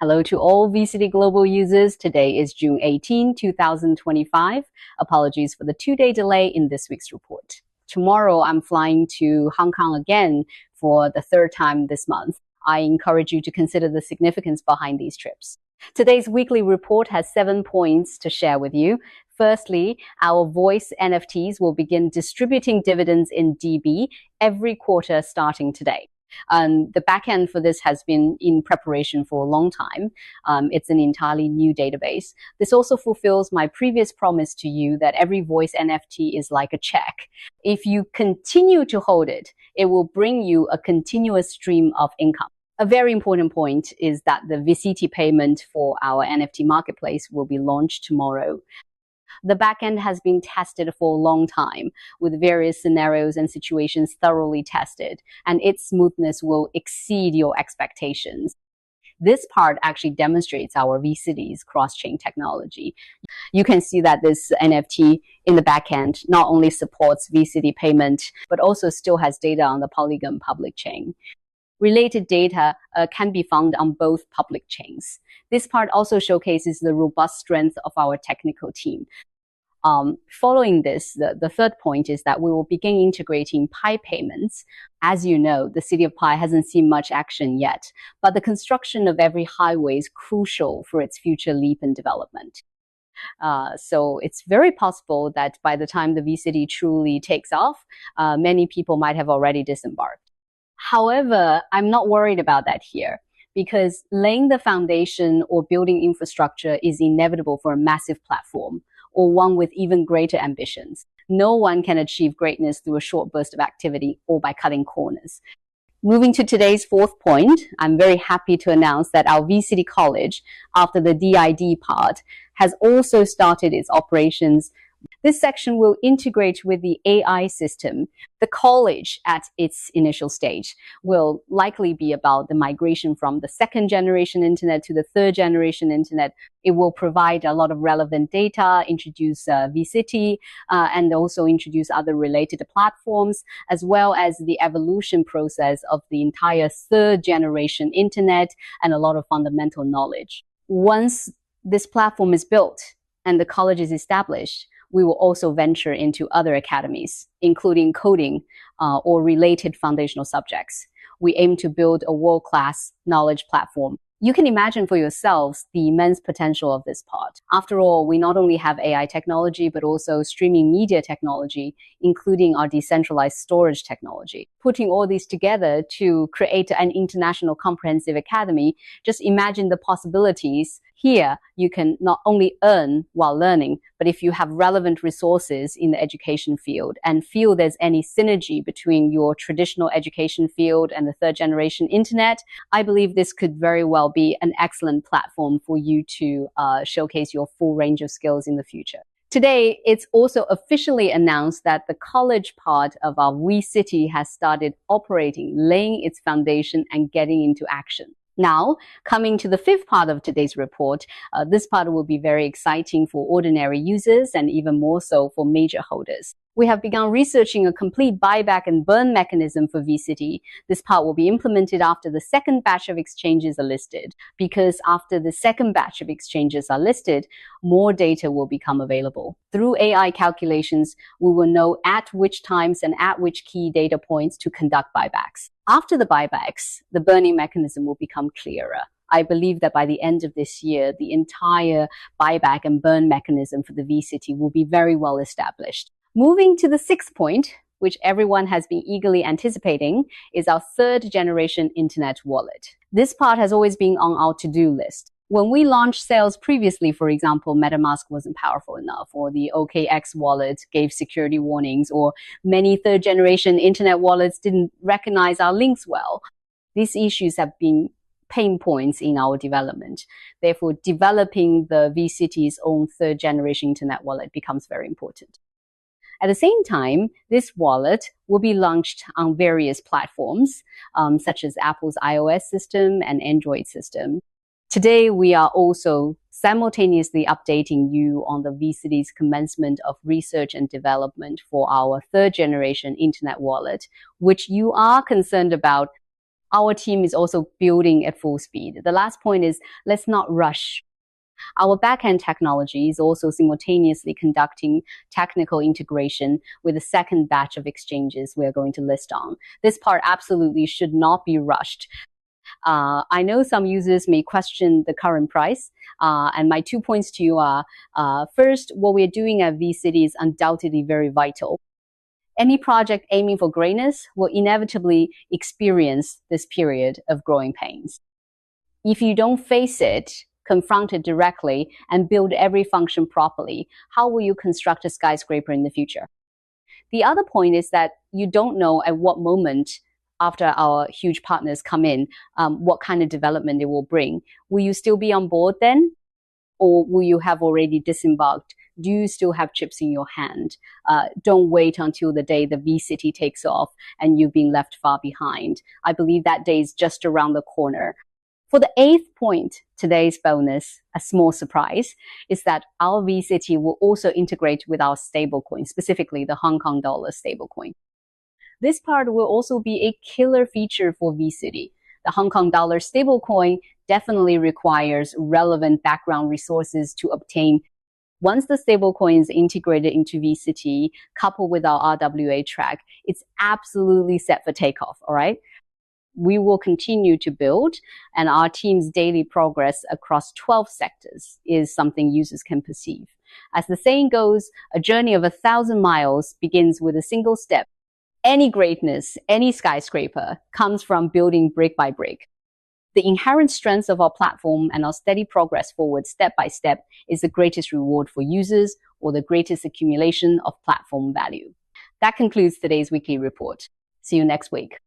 Hello to all VCity Global users. Today is June 18, 2025. Apologies for the 2-day delay in this week's report. Tomorrow, I'm flying to Hong Kong again for the third time this month. I encourage you to consider the significance behind these trips. Today's weekly report has 7 points to share with you. Firstly, our voice NFTs will begin distributing dividends in DB every quarter starting today. The backend for this has been in preparation for a long time. It's an entirely new database. This also fulfills my previous promise to you that every voice NFT is like a check. If you continue to hold it, it will bring you a continuous stream of income. A very important point is that the VCT payment for our NFT marketplace will be launched tomorrow. The backend has been tested for a long time, with various scenarios and situations thoroughly tested, and its smoothness will exceed your expectations. This part actually demonstrates our VCity's cross-chain technology. You can see that this NFT in the backend not only supports VCity payment, but also still has data on the Polygon public chain. Related data can be found on both public chains. This part also showcases the robust strength of our technical team. Following this, the third point is that we will begin integrating Pi payments. As you know, the city of Pi hasn't seen much action yet, but the construction of every highway is crucial for its future leap in development. So it's very possible that by the time the VCity truly takes off, many people might have already disembarked. However, I'm not worried about that here, because laying the foundation or building infrastructure is inevitable for a massive platform, or one with even greater ambitions. No one can achieve greatness through a short burst of activity or by cutting corners. Moving to today's fourth point, I'm very happy to announce that our VCity College, after the DID part, has also started its operations. This section will integrate with the AI system. The college at its initial stage will likely be about the migration from the second generation internet to the third generation internet. It will provide a lot of relevant data, introduce VCity, and also introduce other related platforms, as well as the evolution process of the entire third generation internet and a lot of fundamental knowledge. Once this platform is built and the college is established, we will also venture into other academies, including coding or related foundational subjects. We aim to build a world-class knowledge platform. You can imagine for yourselves the immense potential of this part. After all, we not only have AI technology, but also streaming media technology, including our decentralized storage technology. Putting all these together to create an international comprehensive academy, just imagine the possibilities. Here, you can not only earn while learning, but if you have relevant resources in the education field and feel there's any synergy between your traditional education field and the third generation internet, I believe this could very well be an excellent platform for you to showcase your full range of skills in the future. Today, it's also officially announced that the college part of our VCity has started operating, laying its foundation and getting into action. Now, coming to the fifth part of today's report, this part will be very exciting for ordinary users and even more so for major holders. We have begun researching a complete buyback and burn mechanism for VCity. This part will be implemented after the second batch of exchanges are listed, because after the second batch of exchanges are listed, more data will become available. Through AI calculations, we will know at which times and at which key data points to conduct buybacks. After the buybacks, the burning mechanism will become clearer. I believe that by the end of this year, the entire buyback and burn mechanism for the VCity will be very well established. Moving to the sixth point, which everyone has been eagerly anticipating, is our third generation internet wallet. This part has always been on our to-do list. When we launched sales previously, for example, MetaMask wasn't powerful enough, or the OKX wallet gave security warnings, or many third generation internet wallets didn't recognize our links well. These issues have been pain points in our development. Therefore, developing the VCity's own third generation internet wallet becomes very important. At the same time, this wallet will be launched on various platforms, such as Apple's iOS system and Android system. Today, we are also simultaneously updating you on the VCity's commencement of research and development for our third generation internet wallet, which you are concerned about. our team is also building at full speed. The last point is, let's not rush. Our backend technology is also simultaneously conducting technical integration with a second batch of exchanges we're going to list on. This part absolutely should not be rushed. I know some users may question the current price, and my 2 points to you are, first, what we're doing at vCity is undoubtedly very vital. Any project aiming for greatness will inevitably experience this period of growing pains. If you don't face it, confront it directly, and build every function properly, how will you construct a skyscraper in the future? The other point is that you don't know at what moment after our huge partners come in, what kind of development it will bring. Will you still be on board then? Or will you have already disembarked? Do you still have chips in your hand? Don't wait until the day the vCity takes off and you've been left far behind. I believe that day is just around the corner. For the 8th point, today's bonus, a small surprise, is that our vCity will also integrate with our stablecoin, specifically the Hong Kong dollar stablecoin. This part will also be a killer feature for vCity. The Hong Kong dollar stablecoin definitely requires relevant background resources to obtain. Once the stablecoin is integrated into vCity, coupled with our RWA track, it's absolutely set for takeoff, all right? We will continue to build, and our team's daily progress across 12 sectors is something users can perceive. As the saying goes, a journey of 1,000 miles begins with a single step. Any greatness, any skyscraper comes from building brick by brick. The inherent strength of our platform and our steady progress forward step by step is the greatest reward for users or the greatest accumulation of platform value. That concludes today's weekly report. See you next week.